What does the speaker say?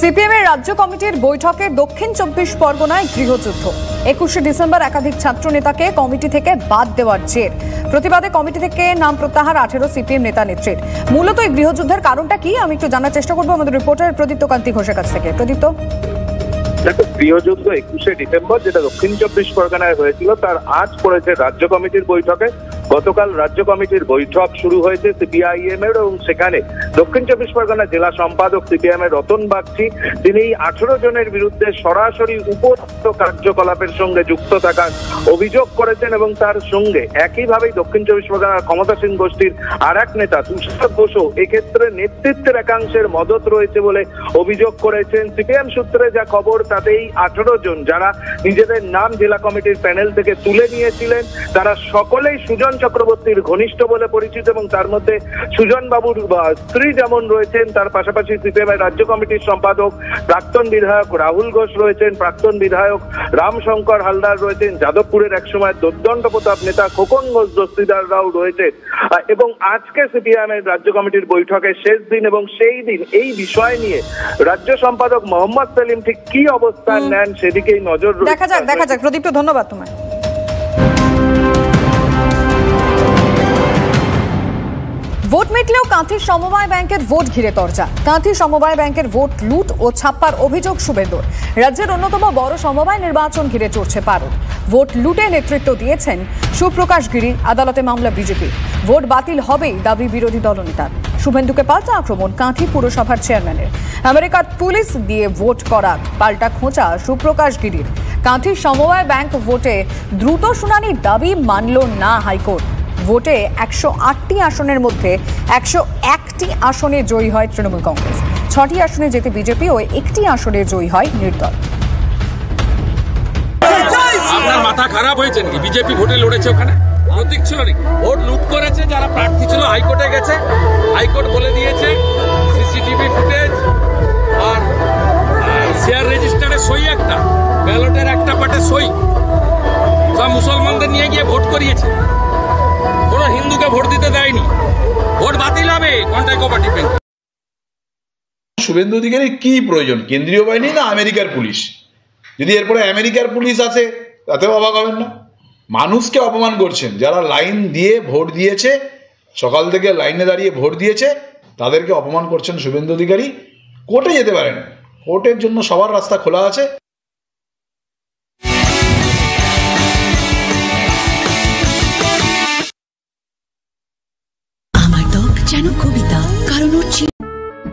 CPM এর রাজ্য কমিটির বৈঠকে দক্ষিণ 24 পরগনায় গৃহযুদ্ধ। 21 ডিসেম্বর একাধিক ছাত্র নেতাকে কমিটি থেকে বাদ দেওয়ার জের। প্রতিবাদে কমিটি থেকে নাম প্রত্যাহার 18 সিপিএম নেতা নেত্রীর। মূলত এই গৃহযুদ্ধের কারণটা কি আমি একটু জানার চেষ্টা করব আমাদের রিপোর্টার প্রদীপ্ত কান্তি ঘোষের কাছ থেকে। প্রদীপ্ত, দেখো, গৃহযুদ্ধ 21 ডিসেম্বর যেটা দক্ষিণ 24 পরগনায় হয়েছিল তার আজ পড়েছে রাজ্য কমিটির বৈঠকে। গতকাল রাজ্য কমিটির বৈঠক শুরু হয়েছে সিপিআইএম এর, এবং সেখানে দক্ষিণ 24 পরগনা জেলা সম্পাদক সিপিএম এর রতন বাগচি তিনি 18 জনের বিরুদ্ধে সরাসরি উপরোক্ত কার্যকলাপের সঙ্গে যুক্ত থাকার অভিযোগ করেছেন, এবং তার সঙ্গে একইভাবেই দক্ষিণ 24 পরগনার ক্ষমতাসীন গোষ্ঠীর আর এক নেতা তুষার ঘোষও এক্ষেত্রে নেতৃত্বের একাংশের মদত রয়েছে বলে অভিযোগ করেছেন। সিপিএম সূত্রে যা খবর তাতেই 18 জন যারা নিজেদের নাম জেলা কমিটির প্যানেল থেকে তুলে নিয়েছিলেন তারা সকলেই সুজন চক্রবর্তীর ঘনিষ্ঠ বলে পরিচিত, এবং তার মধ্যে সুজন বাবুর স্ত্রী যেমন রয়েছেন, তার পাশাপাশি সিপিএম এর রাজ্য কমিটির সম্পাদক প্রাক্তন বিধায়ক রাহুল ঘোষ রয়েছেন, প্রাক্তন বিধায়ক রামশঙ্কর হালদার রয়েছেন, যাদবপুরের একসময় দুর্দণ্ড প্রতাপ নেতা খোকন ঘোষ দস্তিদাররাও রয়েছেন। এবং আজকে সিপিএম এর রাজ্য কমিটির বৈঠকের শেষ দিন, এবং সেই দিন এই বিষয় নিয়ে রাজ্য সম্পাদক মোহাম্মদ সেলিম ঠিক কি অবস্থান নেন সেদিকেই নজর দেখা যাক। প্রদীপ্ত, ধন্যবাদ তোমায়। ভোট মিটলেও কাঁথি সমবায় ব্যাংকের ভোট ঘিরে তরজা। কাঁথি সমবায় ব্যাংকের ভোট লুট ও ছাপ্পার অভিযোগ শুভেন্দুর। রাজ্যের অন্যতম বড় সমবায় নির্বাচন ঘিরে চড়ছে পারদ। ভোট লুটে নেতৃত্ব দিয়েছেন সুপ্রকাশ গিরি, আদালতে মামলা বিজেপি। ভোট বাতিল হবেই দাবি বিরোধী দলনেতার। শুভেন্দুকে পাল্টা আক্রমণ কাঁথি পুরসভার চেয়ারম্যানের। আমেরিকার পুলিশ দিয়ে ভোট করা পাল্টা খোঁচা সুপ্রকাশ গিরির। কাঁথি সমবায় ব্যাংক ভোটে দ্রুত শুনানির দাবি মানল না হাইকোর্ট। ভোটে 108টি আসনের মধ্যে 101টি আসনে জয়ী হয় তৃণমূল কংগ্রেস, 6টি আসনে যেতে বিজেপি ও 1টি আসনে জয়ী হয় নির্দল। আপনার মাথা খারাপ হয়েছে নাকি? বিজেপি ভোটে লড়েছে, ওখানে প্রতীক ছিল নাকি? ভোট লুট করেছে যারা প্রার্থী ছিল, হাইকোর্টে গেছে, হাইকোর্ট বলে দিয়েছে সিসিটিভি ফুটেজ আর শেয়ার রেজিস্টারে সই একটা, ব্যালটের একটা পাটে সই, সব মুসলমানদের নিয়ে গিয়ে ভোট করিয়েছে। কোনো হিন্দুকে ভোট দিতে দেয়নি। ভোট বাতিল হবে কন্ট্রাক্ট কোঅপারেটিভ ব্যাংক। শুভেন্দু অধিকারীর কি প্রয়োজন? কেন্দ্রীয় বাহিনী না আমেরিকার পুলিশ? যদি এরপরে আমেরিকার পুলিশ আছে তাতেও অবাক হবেন না। মানুষকে অপমান করছেন, যারা লাইন দিয়ে ভোট দিয়েছে, সকাল থেকে লাইনে দাঁড়িয়ে ভোট দিয়েছে, তাদেরকে অপমান করছেন শুভেন্দু অধিকারী। কোর্টে যেতে পারেন, কোর্টের জন্য সবার রাস্তা খোলা আছে। আমার ত্বক যেন কবিতা, কারণ